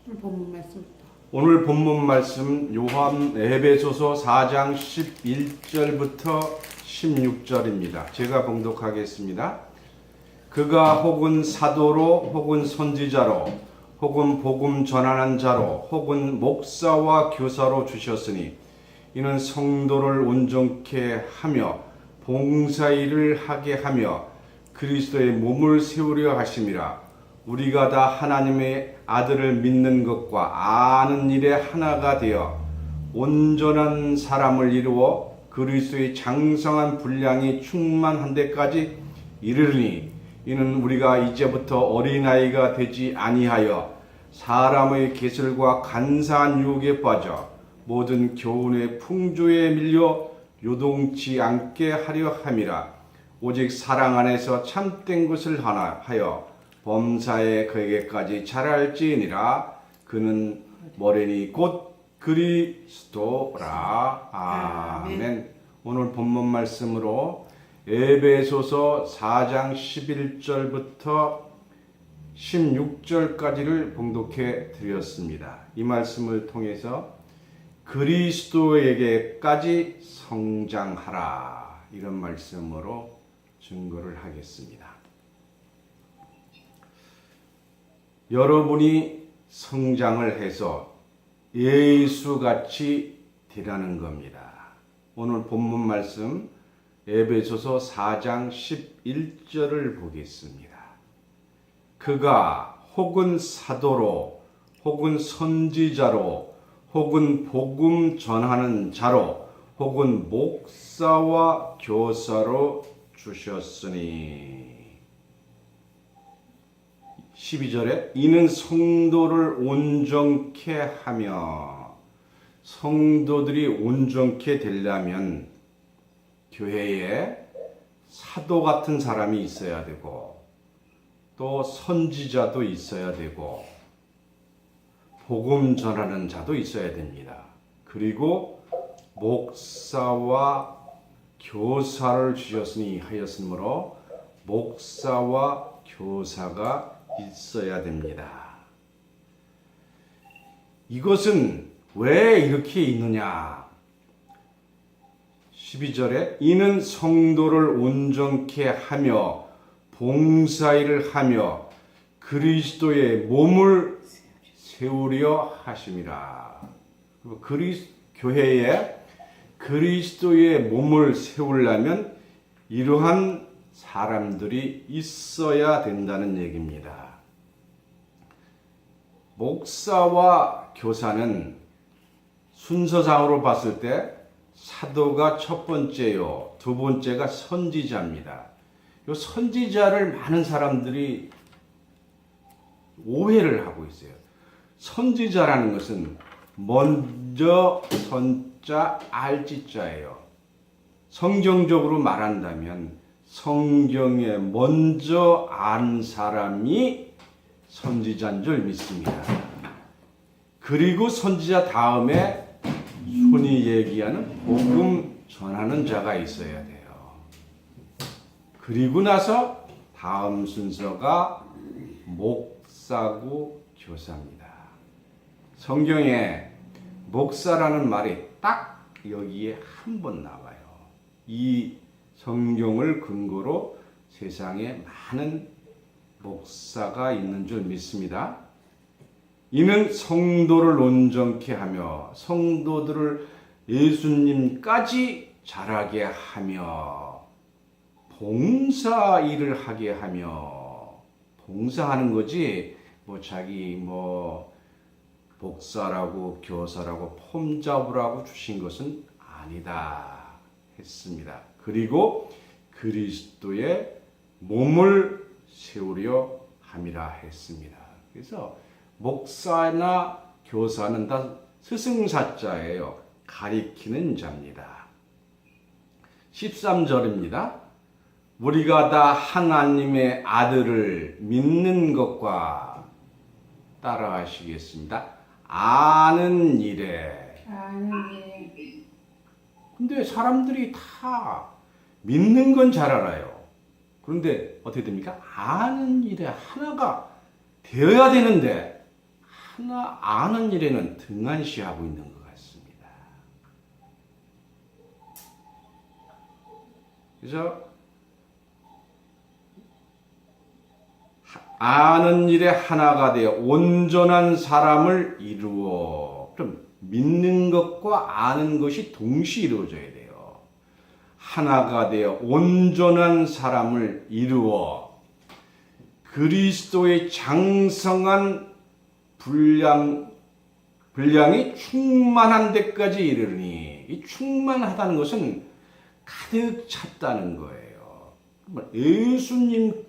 본문 말씀부터. 오늘 본문 말씀 요한 에베소서 4장 11절부터 16절입니다. 제가 봉독하겠습니다. 그가 혹은 사도로 혹은 선지자로 혹은 복음 전하는 자로 혹은 목사와 교사로 주셨으니 이는 성도를 온전케 하며 봉사일을 하게 하며 그리스도의 몸을 세우려 하심이라. 우리가 다 하나님의 아들을 믿는 것과 아는 일에 하나가 되어 온전한 사람을 이루어 그리스도의 장성한 분량이 충만한 데까지 이르르니 이는 우리가 이제부터 어린아이가 되지 아니하여 사람의 계슬과 간사한 유혹에 빠져 모든 교훈의 풍조에 밀려 요동치 않게 하려 함이라. 오직 사랑 안에서 참된 것을 하여 범사에 그에게까지 자랄지니라. 그는 머리니 곧 그리스도라. 아멘. 오늘 본문 말씀으로 에베소서 4장 11절부터 16절까지를 봉독해 드렸습니다. 이 말씀을 통해서 그리스도에게까지 성장하라, 이런 말씀으로 증거를 하겠습니다. 여러분이 성장을 해서 예수같이 되라는 겁니다. 오늘 본문 말씀 에베소서 4장 11절을 보겠습니다. 그가 혹은 사도로 혹은 선지자로 혹은 복음 전하는 자로 혹은 목사와 교사로 주셨으니 12절에 이는 성도를 온전케 하며, 성도들이 온전케 되려면 교회에 사도 같은 사람이 있어야 되고 또 선지자도 있어야 되고 복음 전하는 자도 있어야 됩니다. 그리고 목사와 교사를 주셨으니 하였으므로 목사와 교사가 있어야 됩니다. 이것은 왜 이렇게 있느냐? 12절에 이는 성도를 온전케 하며 봉사일을 하며 그리스도의 몸을 세우려 하심이라. 교회에 그리스도의 몸을 세우려면 이러한 사람들이 있어야 된다는 얘기입니다. 목사와 교사는 순서상으로 봤을 때 사도가 첫 번째요, 두 번째가 선지자입니다. 이 선지자를 많은 사람들이 오해를 하고 있어요. 선지자라는 것은 먼저 선자 알지자예요. 성경적으로 말한다면 성경에 먼저 안 사람이 선지자인 줄 믿습니다. 그리고 선지자 다음에 손이 얘기하는 복음 전하는 자가 있어야 돼요. 그리고 나서 다음 순서가 목사고 교사입니다. 성경에 목사라는 말이 딱 여기에 한 번 나와요. 이 성경을 근거로 세상에 많은 목사가 있는 줄 믿습니다. 이는 성도를 온전케 하며 성도들을 예수님까지 자라게 하며 봉사 일을 하게 하며, 봉사하는 거지 자기 목사라고 교사라고 폼 잡으라고 주신 것은 아니다 했습니다. 그리고 그리스도의 몸을 세우려 함이라 했습니다. 그래서 목사나 교사는 다 스승사자예요. 가리키는 자입니다. 13절입니다. 우리가 다 하나님의 아들을 믿는 것과, 따라하시겠습니다. 아는 일에. 근데 사람들이 다 믿는 건 잘 알아요. 그런데 어떻게 됩니까? 아는 일에 하나가 되어야 되는데 하나 아는 일에는 등한시하고 있는 것 같습니다. 그래서 아는 일에 하나가 되어 온전한 사람을 이루어. 그럼 믿는 것과 아는 것이 동시에 이루어져야 돼요. 하나가 되어 온전한 사람을 이루어 그리스도의 장성한 분량이 충만한 데까지 이르니, 이 충만하다는 것은 가득 찼다는 거예요. 예수님만큼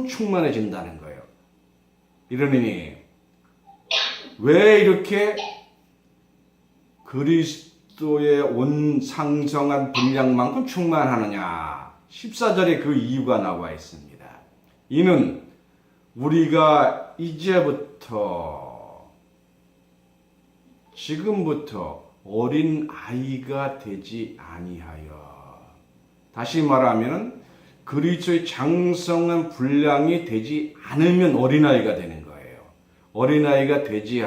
충만해진다는 거예요. 이러니 왜 이렇게 그리스도의 온 상성한 분량만큼 충만하느냐? 14절에 그 이유가 나와 있습니다. 이는 우리가 지금부터 어린 아이가 되지 아니하여, 다시 말하면 그리스도의 장성한 분량이 되지 않으면 어린아이가 되는 거예요. 어린아이가 되지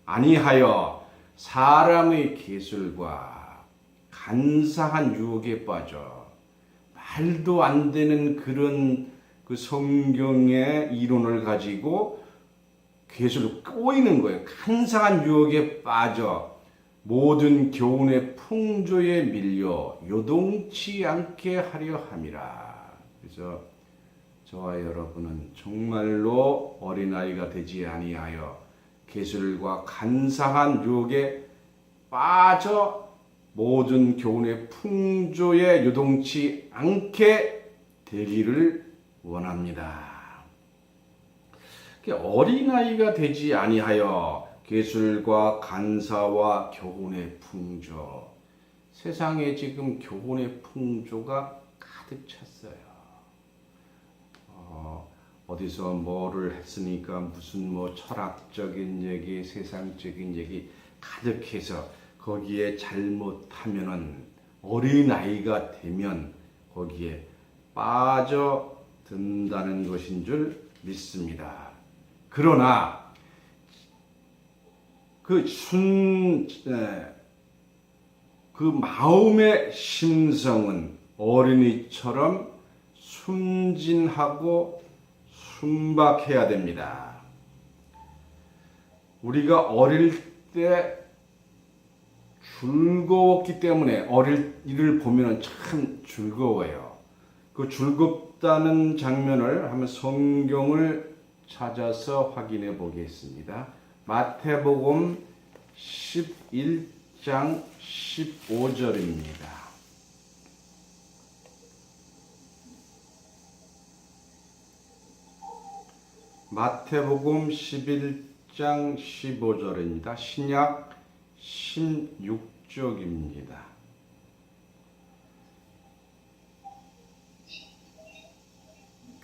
아니하여 사람의 계술과 간사한 유혹에 빠져 말도 안 되는 그런 그 성경의 이론을 가지고 계속 꼬이는 거예요. 간사한 유혹에 빠져 모든 교훈의 풍조에 밀려 요동치 않게 하려 함이라. 그래서 저와 여러분은 정말로 어린아이가 되지 아니하여 계술과 간사한 유혹에 빠져 모든 교훈의 풍조에 요동치 않게 되기를 원합니다. 어린아이가 되지 아니하여 계술과 간사와 교훈의 풍조. 세상에 지금 교훈의 풍조가 가득 찼어요. 어디서 뭐를 했으니까 무슨 뭐 철학적인 얘기, 세상적인 얘기 가득해서 거기에 잘못하면은 어린아이가 되면 거기에 빠져든다는 것인 줄 믿습니다. 그러나 그 마음의 심성은 어린이처럼 순진하고 순박해야 됩니다. 우리가 어릴 때 즐거웠기 때문에 어릴 일을 보면 참 즐거워요. 그 즐겁다는 장면을 한번 성경을 찾아서 확인해 보겠습니다. 마태복음 11장 15절입니다. 마태복음 11장 15절입니다. 신약 16쪽입니다.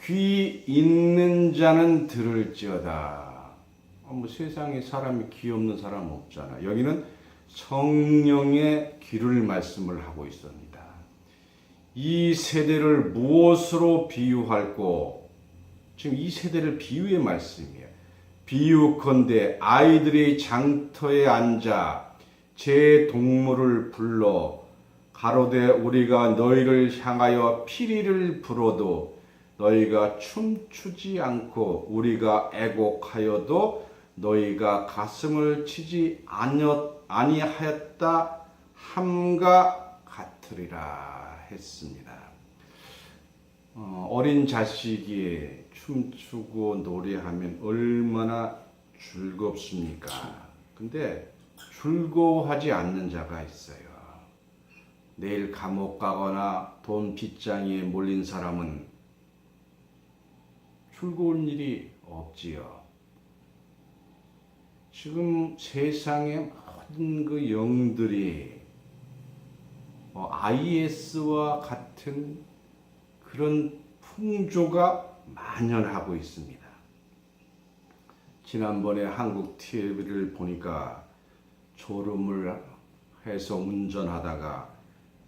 귀 있는 자는 들을지어다. 뭐 세상에 사람이 귀 없는 사람 없잖아. 여기는 성령의 귀를 말씀을 하고 있습니다. 이 세대를 무엇으로 비유할꼬? 지금 이 세대를 비유의 말씀이에요. 비유컨대 아이들이 장터에 앉아 제 동물을 불러 가로되 우리가 너희를 향하여 피리를 불어도 너희가 춤추지 않고 우리가 애곡하여도 너희가 가슴을 치지 아니하였다 함과 같으리라 했습니다. 어린 자식이 춤추고 노래하면 얼마나 즐겁습니까? 근데 즐거워하지 않는 자가 있어요. 내일 감옥 가거나 돈 빚장이에 몰린 사람은 즐거운 일이 없지요. 지금 세상의 모든 그 영들이 IS와 같은 그런 풍조가 만연하고 있습니다. 지난번에 한국 TV를 보니까 졸음을 해서 운전하다가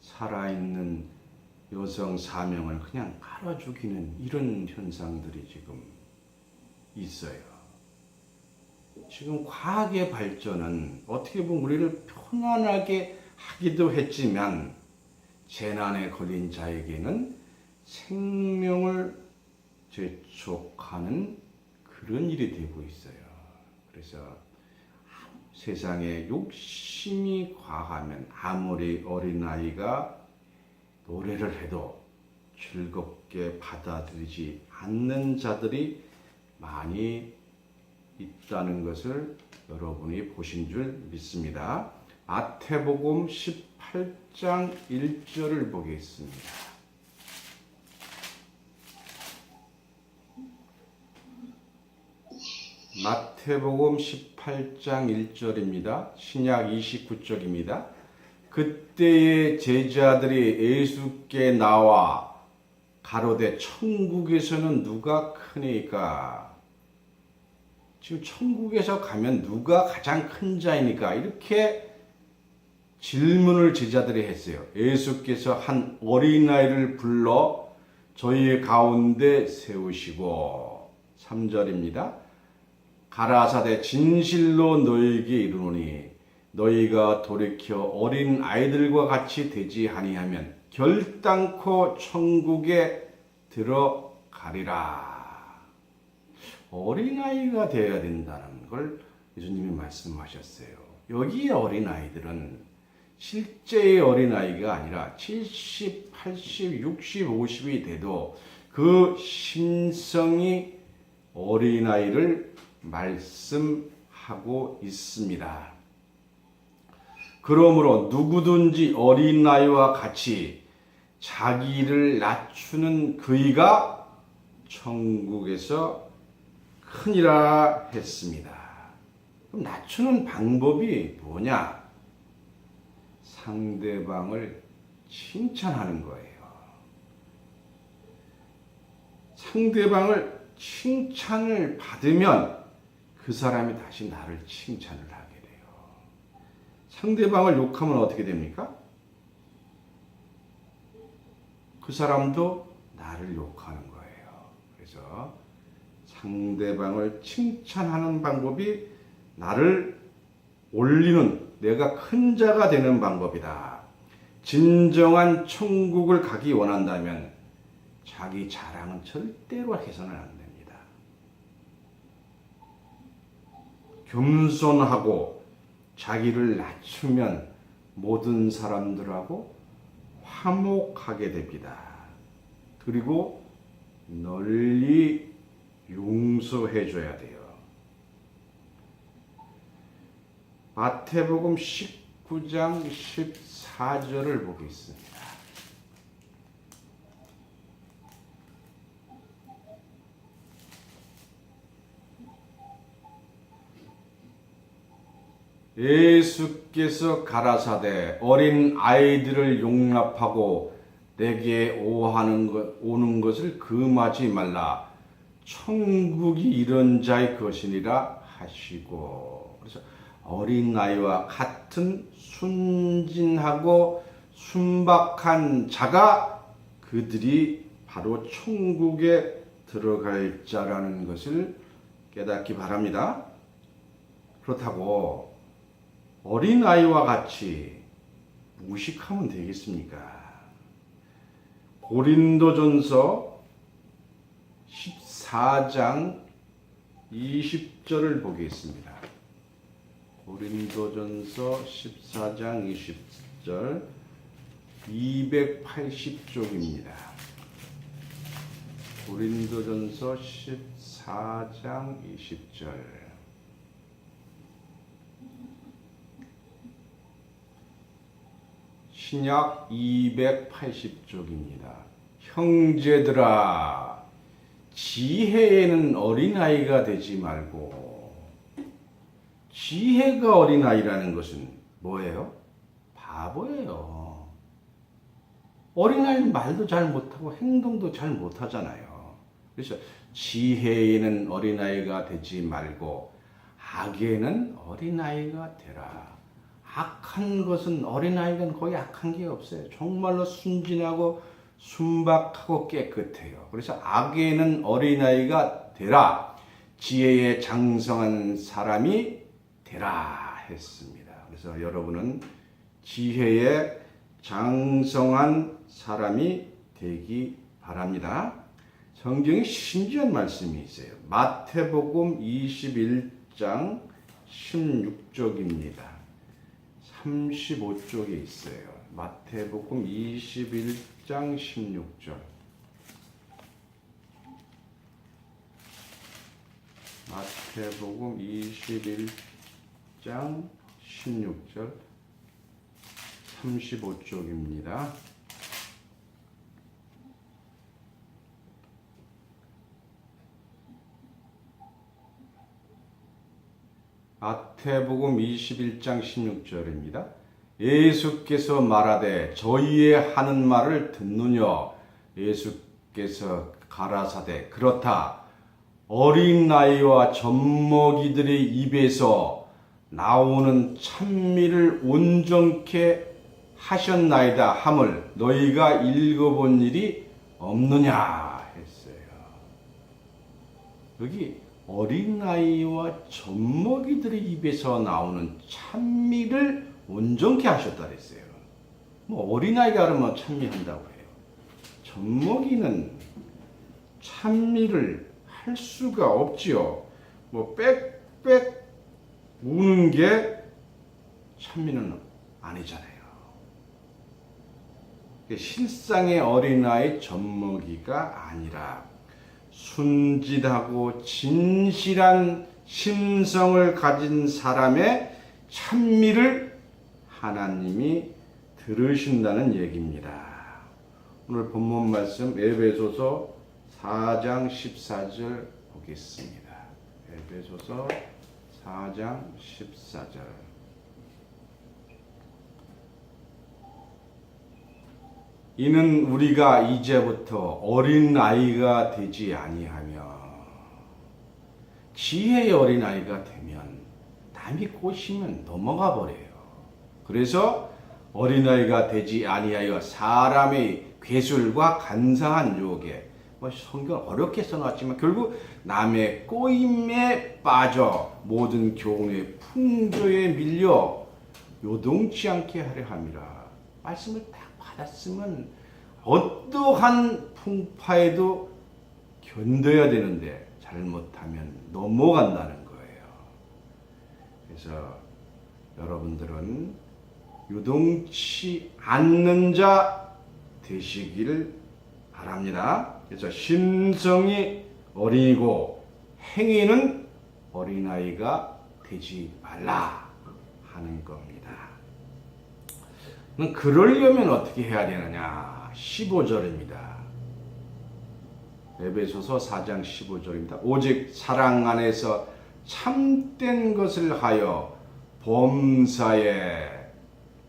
살아있는 여성 4명을 그냥 깔아 죽이는 이런 현상들이 지금 있어요. 지금 과학의 발전은 어떻게 보면 우리를 편안하게 하기도 했지만 재난에 걸린 자에게는 생명을 재촉하는 그런 일이 되고 있어요. 그래서 세상에 욕심이 과하면 아무리 어린아이가 노래를 해도 즐겁게 받아들이지 않는 자들이 많이 있다는 것을 여러분이 보신 줄 믿습니다. 마태복음 18장 1절을 보겠습니다. 마태복음 18장 1절입니다. 신약 29쪽입니다. 그때의 제자들이 예수께 나와 가로되 천국에서는 누가 크니까? 지금 천국에서 가면 누가 가장 큰 자이니까? 이렇게 질문을 제자들이 했어요. 예수께서 한 어린아이를 불러 저희 가운데 세우시고 3절입니다. 가라사대 진실로 너희에게 이르노니 너희가 돌이켜 어린 아이들과 같이 되지 아니하면 결단코 천국에 들어가리라. 어린아이가 되어야 된다는 걸 예수님이 말씀하셨어요. 여기에 어린아이들은 실제의 어린아이가 아니라 70, 80, 60, 50이 돼도 그 심성이 어린아이를 말씀하고 있습니다. 그러므로 누구든지 어린아이와 같이 자기를 낮추는 그이가 천국에서 크니라 했습니다. 그럼 낮추는 방법이 뭐냐? 상대방을 칭찬하는 거예요. 상대방을 칭찬을 받으면 그 사람이 다시 나를 칭찬을 하게 돼요. 상대방을 욕하면 어떻게 됩니까? 그 사람도 나를 욕하는 거예요. 그래서 상대방을 칭찬하는 방법이 나를 올리는, 내가 큰 자가 되는 방법이다. 진정한 천국을 가기 원한다면 자기 자랑은 절대로 해서는 안 됩니다. 겸손하고 자기를 낮추면 모든 사람들하고 화목하게 됩니다. 그리고 널리 용서해 줘야 돼요. 마태복음 19장 14절을 보겠습니다. 예수께서 가라사대 어린 아이들을 용납하고 내게 오는 것을 금하지 말라. 천국이 이런 자의 것이니라 하시고. 그래서 어린 아이와 같은 순진하고 순박한 자가 그들이 바로 천국에 들어갈 자라는 것을 깨닫기 바랍니다. 그렇다고 어린아이와 같이 무식하면 되겠습니까? 고린도전서 14장 20절을 보겠습니다. 고린도전서 14장 20절 280쪽입니다. 고린도전서 14장 20절 신약 280쪽입니다. 형제들아, 지혜에는 어린아이가 되지 말고. 지혜가 어린아이라는 것은 뭐예요? 바보예요. 어린아이는 말도 잘 못하고 행동도 잘 못하잖아요. 그래서 지혜에는 어린아이가 되지 말고 악에는 어린아이가 되라. 악한 것은 어린아이는 거의 악한 게 없어요. 정말로 순진하고 순박하고 깨끗해요. 그래서 악에는 어린아이가 되라. 지혜에 장성한 사람이 되라 했습니다. 그래서 여러분은 지혜에 장성한 사람이 되기 바랍니다. 성경에 신기한 말씀이 있어요. 마태복음 21장 16쪽입니다. 35쪽에 있어요. 마태복음 21장 16절. 마태복음 21장 16절 35쪽입니다. 마태복음 21장 16절입니다. 예수께서 말하되 저희의 하는 말을 듣느냐? 예수께서 가라사대 그렇다. 어린 나이와 젖먹이들의 입에서 나오는 찬미를 온전케 하셨나이다 함을 너희가 읽어본 일이 없느냐 했어요. 여기 어린아이와 젖먹이들의 입에서 나오는 찬미를 온전케 하셨다 그랬어요. 뭐 어린아이가 그러면 찬미한다고 해요. 젖먹이는 찬미를 할 수가 없지요. 뭐 빽빽 우는 게 찬미는 아니잖아요. 실상의 어린아이 젖먹이가 아니라 순진하고 진실한 심성을 가진 사람의 찬미를 하나님이 들으신다는 얘기입니다. 오늘 본문 말씀 에베소서 4장 14절 보겠습니다. 에베소서 4장 14절. 이는 우리가 이제부터 어린 아이가 되지 아니하며 지혜의 어린 아이가 되면 남이 꼬시면 넘어가 버려요. 그래서 어린 아이가 되지 아니하여 사람의 괴술과 간사한 유혹에 뭐 성경 어렵게 써놨지만 결국 남의 꼬임에 빠져 모든 교훈의 풍조에 밀려 요동치 않게 하려 함이라. 말씀을 딱 받았으면 어떠한 풍파에도 견뎌야 되는데 잘못하면 넘어간다는 거예요. 그래서 여러분들은 요동치 않는 자 되시기를 바랍니다. 그래서 심성이 어린이고 행위는 어린아이가 되지 말라 하는 겁니다. 그러려면 어떻게 해야 되느냐? 15절입니다. 에베소서 4장 15절입니다. 오직 사랑 안에서 참된 것을 하여 범사에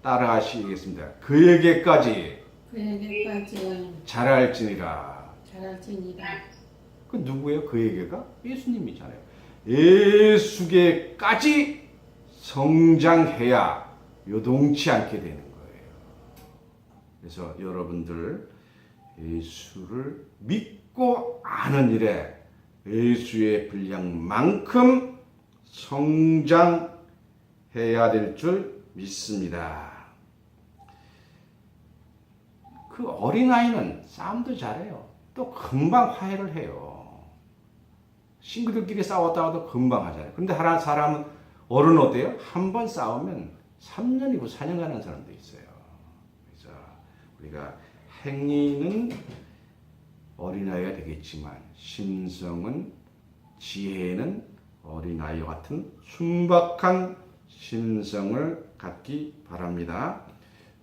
따라하시겠습니다. 그에게까지 잘할지니라. 그 누구예요? 그에게가? 예수님이잖아요. 예수께까지 성장해야 요동치 않게 되는 거예요. 그래서 여러분들 예수를 믿고 아는 일에 예수의 분량만큼 성장해야 될 줄 믿습니다. 그 어린아이는 싸움도 잘해요. 또 금방 화해를 해요. 친구들끼리 싸웠다가도 금방 하잖아요. 그런데 하나 사람은 어른 어때요? 한 번 싸우면 3년이고 4년 가는 사람도 있어요. 그래서 우리가 행위는 어린아이가 되겠지만 심성은 지혜는 어린아이와 같은 순박한 심성을 갖기 바랍니다.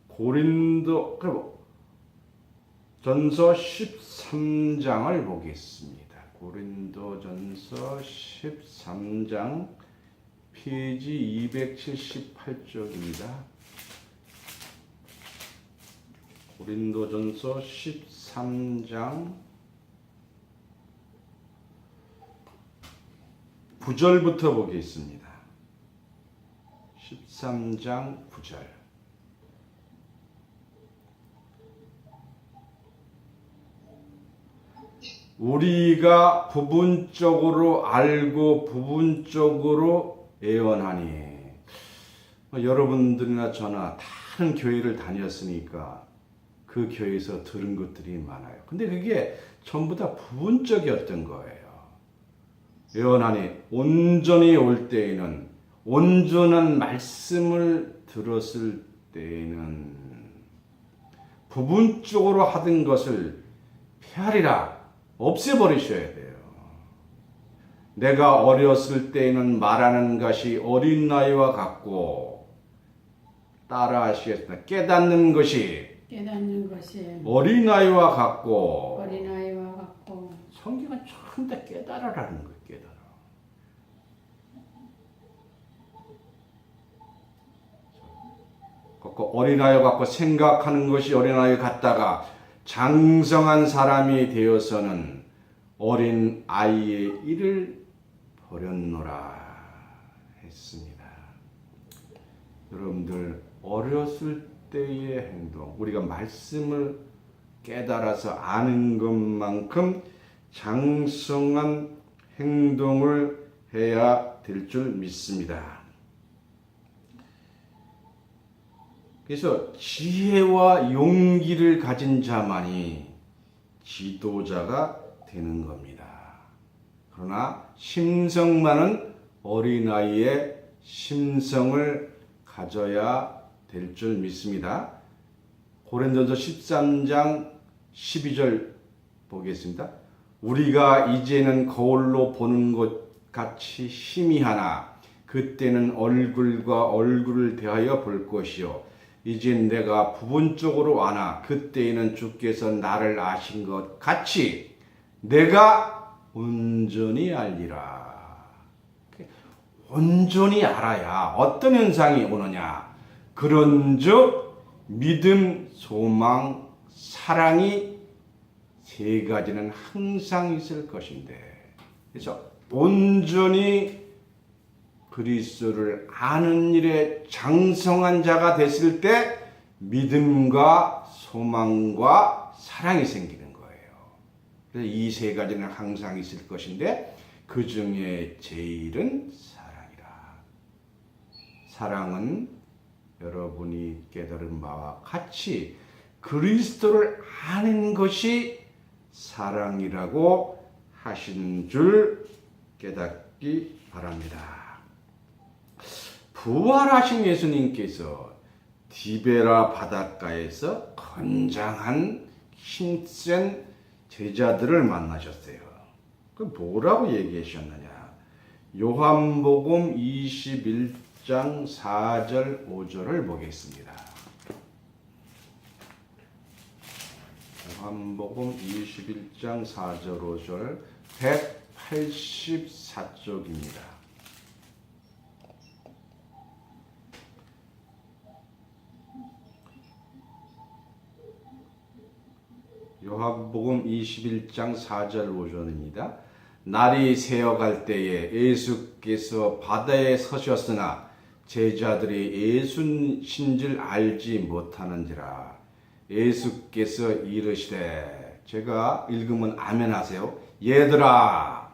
고린도 전서 13장을 보겠습니다. 고린도전서 13장 페이지 278쪽입니다. 고린도전서 13장 9절부터 보겠습니다. 13장 9절. 우리가 부분적으로 알고 부분적으로 예언하니, 여러분들이나 저나 다른 교회를 다녔으니까 그 교회에서 들은 것들이 많아요. 근데 그게 전부 다 부분적이었던 거예요. 예언하니 온전히 올 때에는, 온전한 말씀을 들었을 때에는 부분적으로 하던 것을 폐하리라, 없애버리셔야 돼요. 내가 어렸을 때에는 말하는 것이 어린 나이와 같고, 따라 하시겠습니다. 깨닫는 것이 어린아이와 같고, 성경은 전부 다 깨달으라는 거예요. 깨달아. 어린아이와 같고 생각하는 것이 어린아이 같다가 장성한 사람이 되어서는 어린아이의 일을 버렸노라 했습니다. 여러분들, 어렸을 때의 행동, 우리가 말씀을 깨달아서 아는 것만큼 장성한 행동을 해야 될 줄 믿습니다. 그래서 지혜와 용기를 가진 자만이 지도자가 되는 겁니다. 그러나 심성 많은 어린아이의 심성을 가져야 될 줄 믿습니다. 고린도전서 13장 12절 보겠습니다. 우리가 이제는 거울로 보는 것 같이 희미하나 그때는 얼굴과 얼굴을 대하여 볼 것이요 이젠 내가 부분적으로 아나 그때에는 주께서 나를 아신 것 같이 내가 온전히 알리라. 온전히 알아야 어떤 현상이 오느냐. 그런즉 믿음, 소망, 사랑이 세 가지는 항상 있을 것인데, 그래서 온전히 그리스도를 아는 일에 장성한 자가 됐을 때 믿음과 소망과 사랑이 생기는 거예요. 그래서 이 세 가지는 항상 있을 것인데 그 중에 제일은 사랑이라. 사랑은 여러분이 깨달은 바와 같이 그리스도를 아는 것이 사랑이라고 하신 줄 깨닫기 바랍니다. 부활하신 예수님께서 디베라 바닷가에서 건장한 힘센 제자들을 만나셨어요. 그 뭐라고 얘기하셨느냐? 요한복음 21장 4절 5절을 보겠습니다. 요한복음 21장 4절 5절 184쪽입니다. 요한복음 21장 4절 5절입니다. 날이 새어갈 때에 예수께서 바다에 서셨으나 제자들이 예수신 줄 알지 못하는지라. 예수께서 이르시되, 제가 읽으면 아멘 하세요. 얘들아.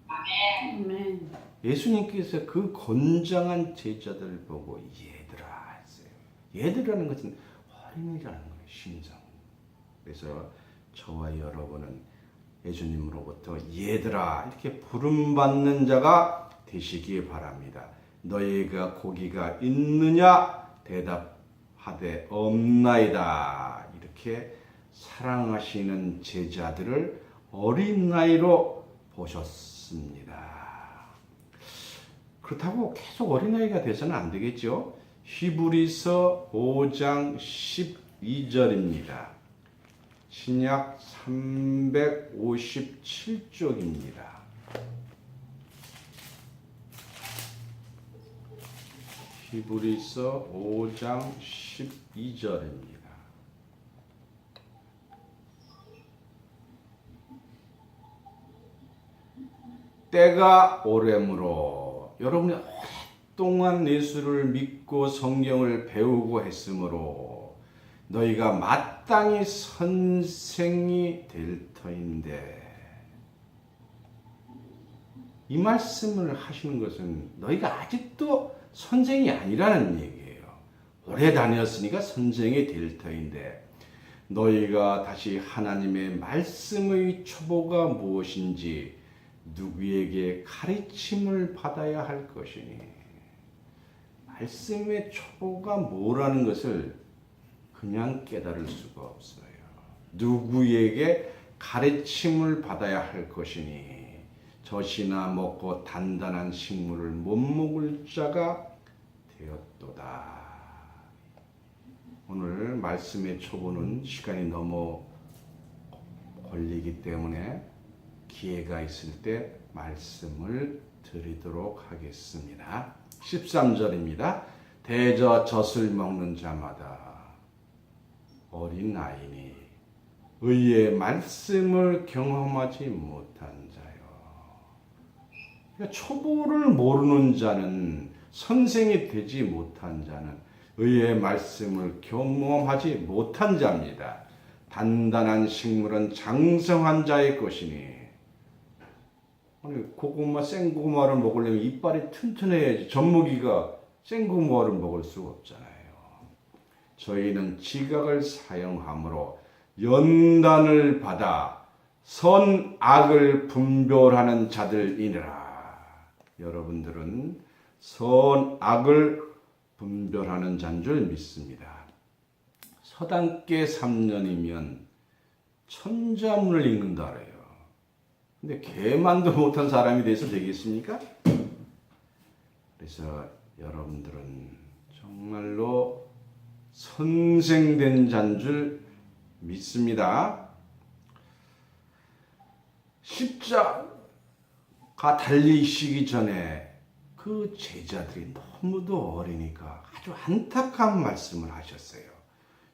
아멘. 예수님께서 그 건장한 제자들을 보고 얘들아 했어요. 얘들이라는 것은 어린이라는 거예요. 심성. 그래서 저와 여러분은 예수님으로부터 얘들아 이렇게 부름받는 자가 되시기 바랍니다. 너희가 고기가 있느냐 대답하되 없나이다. 이렇게 사랑하시는 제자들을 어린 나이로 보셨습니다. 그렇다고 계속 어린아이가 돼서는 안 되겠죠. 히브리서 5장 12절입니다. 신약 357쪽입니다. 히브리서 5장 12절입니다. 때가 오래므로 여러분이 오랫동안 예수를 믿고 성경을 배우고 했으므로 너희가 마땅히 선생이 될 터인데, 이 말씀을 하시는 것은 너희가 아직도 선생이 아니라는 얘기예요. 오래 다녔으니까 선생이 될 터인데 너희가 다시 하나님의 말씀의 초보가 무엇인지 누구에게 가르침을 받아야 할 것이니 말씀의 초보가 뭐라는 것을 그냥 깨달을 수가 없어요. 누구에게 가르침을 받아야 할 것이니 젖이나 먹고 단단한 식물을 못 먹을 자가 되었도다. 오늘 말씀의 초보는 시간이 너무 걸리기 때문에 기회가 있을 때 말씀을 드리도록 하겠습니다. 13절입니다. 대저 젖을 먹는 자마다 어린 아이니 의의 말씀을 경험하지 못한 자요. 그러니까 초보를 모르는 자는 선생이 되지 못한 자는 의의 말씀을 경험하지 못한 자입니다. 단단한 식물은 장성한 자의 것이니 아니 고구마 생고구마를 먹으려면 이빨이 튼튼해야지 젖먹이가 생고구마를 먹을 수가 없잖아요. 저희는 지각을 사용함으로 연단을 받아 선악을 분별하는 자들이니라. 여러분들은 선악을 분별하는 자인 줄 믿습니다. 서당계 3년이면 천자문을 읽는다 그래요. 근데 개만도 못한 사람이 돼서 되겠습니까? 그래서 여러분들은 정말로 선생된 자인 줄 믿습니다. 십자가 달리시기 전에 그 제자들이 너무도 어리니까 아주 안타까운 말씀을 하셨어요.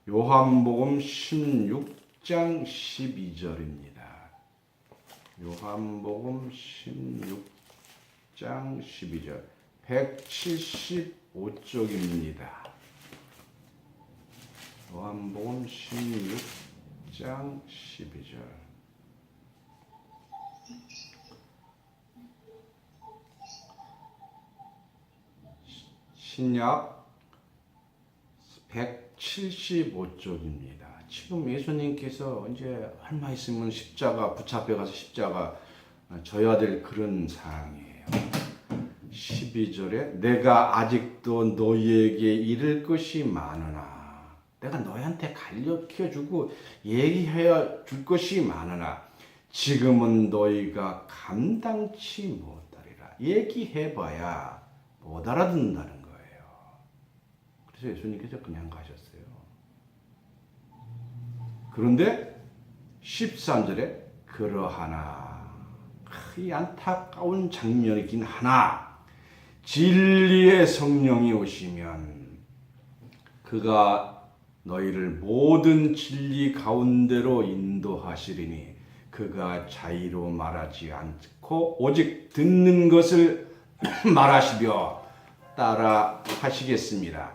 요한복음 16장 12절입니다. 요한복음 16장 12절 175쪽입니다. 요한복음 16장 12절 신약 175쪽입니다. 지금 예수님께서 이제 얼마 있으면 십자가 붙잡혀 가서 십자가 져야 될 그런 상황이에요. 12절에 내가 아직도 너희에게 이를 것이 많으나 내가 너희한테 가르쳐주고 얘기해 줄 것이 많으나 지금은 너희가 감당치 못하리라. 얘기해봐야 못 알아듣는다는 거예요. 그래서 예수님께서 그냥 가셨어요. 그런데 13절에 그러하나 이 안타까운 장면이긴 하나 진리의 성령이 오시면 그가 너희를 모든 진리 가운데로 인도하시리니 그가 자의로 말하지 않고 오직 듣는 것을 말하시며 따라 하시겠습니다.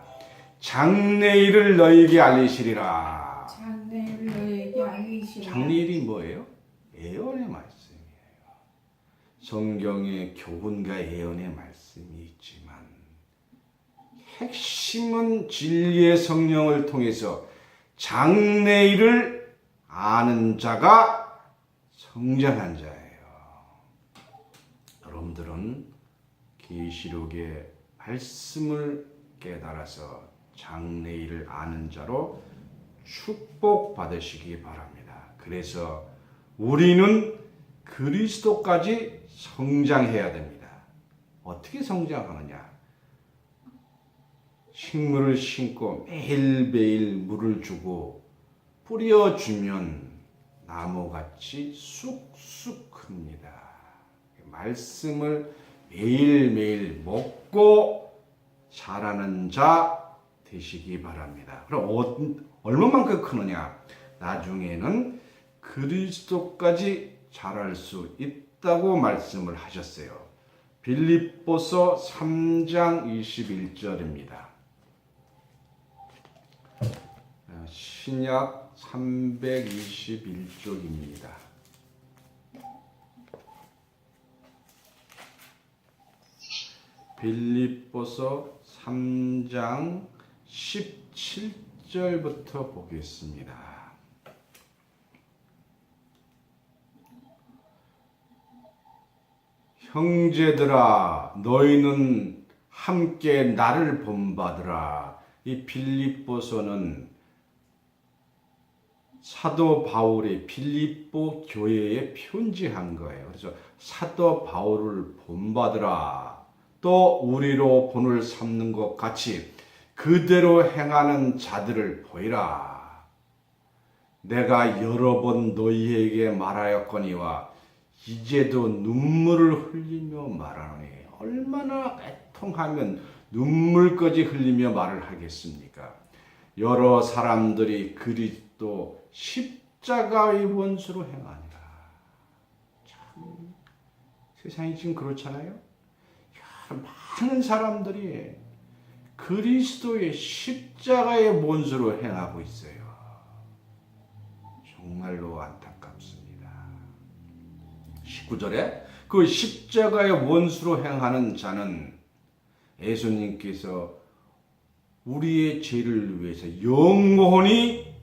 장래일을 너희에게 알리시리라. 장래일을 너희에게 알리시리라. 장래일이 뭐예요? 예언의 말씀이에요. 성경에 교훈과 예언의 말씀이 있지만 핵심은 진리의 성령을 통해서 장래일을 아는 자가 성장한 자예요. 여러분들은 계시록의 말씀을 깨달아서 장래일을 아는 자로 축복받으시기 바랍니다. 그래서 우리는 그리스도까지 성장해야 됩니다. 어떻게 성장하느냐? 식물을 심고 매일매일 물을 주고 뿌려주면 나무같이 쑥쑥 큽니다. 말씀을 매일매일 먹고 자라는 자 되시기 바랍니다. 그럼 얼마만큼 크느냐? 나중에는 그리스도까지 자랄 수 있다고 말씀을 하셨어요. 빌립보서 3장 21절입니다. 신약 321쪽입니다. 빌립보서 3장 17절부터 보겠습니다. 형제들아 너희는 함께 나를 본받으라. 이 빌립보서는 사도 바울이 빌립보 교회에 편지한 거예요. 그래서 사도 바울을 본받으라. 또 우리로 본을 삼는 것 같이 그대로 행하는 자들을 보이라. 내가 여러 번 너희에게 말하였거니와 이제도 눈물을 흘리며 말하노니. 얼마나 애통하면 눈물까지 흘리며 말을 하겠습니까? 여러 사람들이 그리스도 십자가의 원수로 행하니라. 참 세상이 지금 그렇잖아요. 많은 사람들이 그리스도의 십자가의 원수로 행하고 있어요. 정말로 안타깝습니다. 19절에 그 십자가의 원수로 행하는 자는 예수님께서 우리의 죄를 위해서 영원히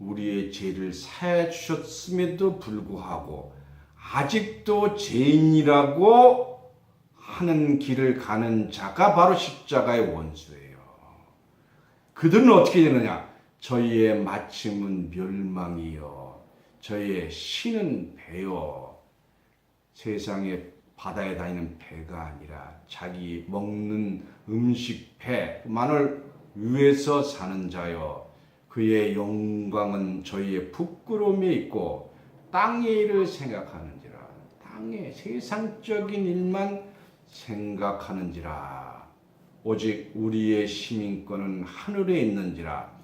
우리의 죄를 사해 주셨음에도 불구하고 아직도 죄인이라고 하는 길을 가는 자가 바로 십자가의 원수예요. 그들은 어떻게 되느냐? 저희의 마침은 멸망이요, 저희의 신은 배요. 세상에 바다에 다니는 배가 아니라 자기 먹는 음식 배만을 위해서 사는 자요, 그의 영광은 저희의 부끄러움에 있고 땅의 일을 생각하는지라. 땅의 세상적인 일만 생각하는지라. 오직 우리의 시민권은 하늘에 있는지라.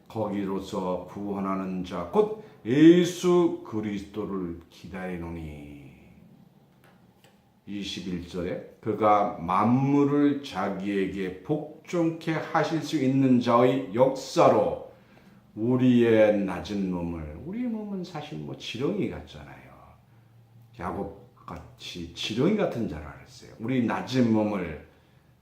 거기로서 구원하는 자 곧 예수 그리스도를 기다리노니. 21절에 그가 만물을 자기에게 복종케 하실 수 있는 자의 역사로 우리의 낮은 몸을, 우리의 몸은 사실 지렁이 같잖아요. 야곱같이 지렁이 같은 자라 그랬어요. 우리 낮은 몸을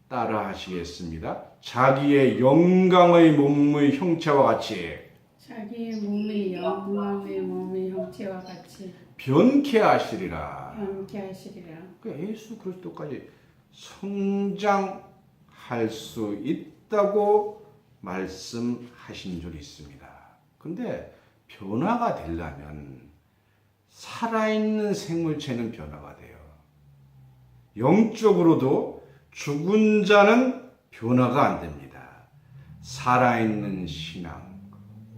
따라 하시겠습니다. 자기의 영광의 몸의 형체와 같이, 자기의 몸의 영광의 몸의 형체와 같이 변케 하시리라. 변케 하시리라. 예수 그리스도까지 성장할 수 있다고 말씀하신 줄이 있습니다. 근데 변화가 되려면 살아있는 생물체는 변화가 돼요. 영적으로도 죽은 자는 변화가 안 됩니다. 살아있는 신앙,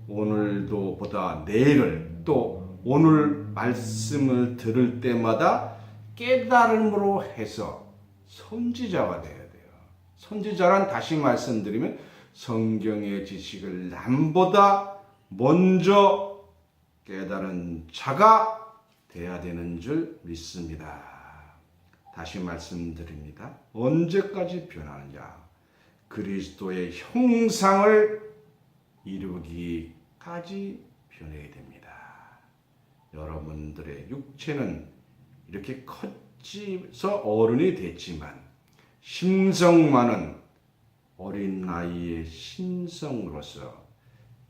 오늘도 보다 내일을, 또 오늘 말씀을 들을 때마다 깨달음으로 해서 선지자가 돼야 돼요. 선지자란, 다시 말씀드리면 성경의 지식을 남보다 먼저 깨달은 자가 돼야 되는 줄 믿습니다. 다시 말씀드립니다. 언제까지 변하느냐? 그리스도의 형상을 이루기까지 변해야 됩니다. 여러분들의 육체는 이렇게 커져서 어른이 됐지만 심성만은 어린 나이의 심성으로서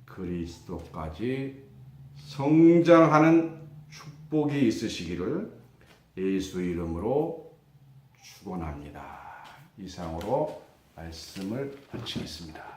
그리스도까지 성장하는 축복이 있으시기를 예수 이름으로 축원합니다. 이상으로 말씀을 마치겠습니다.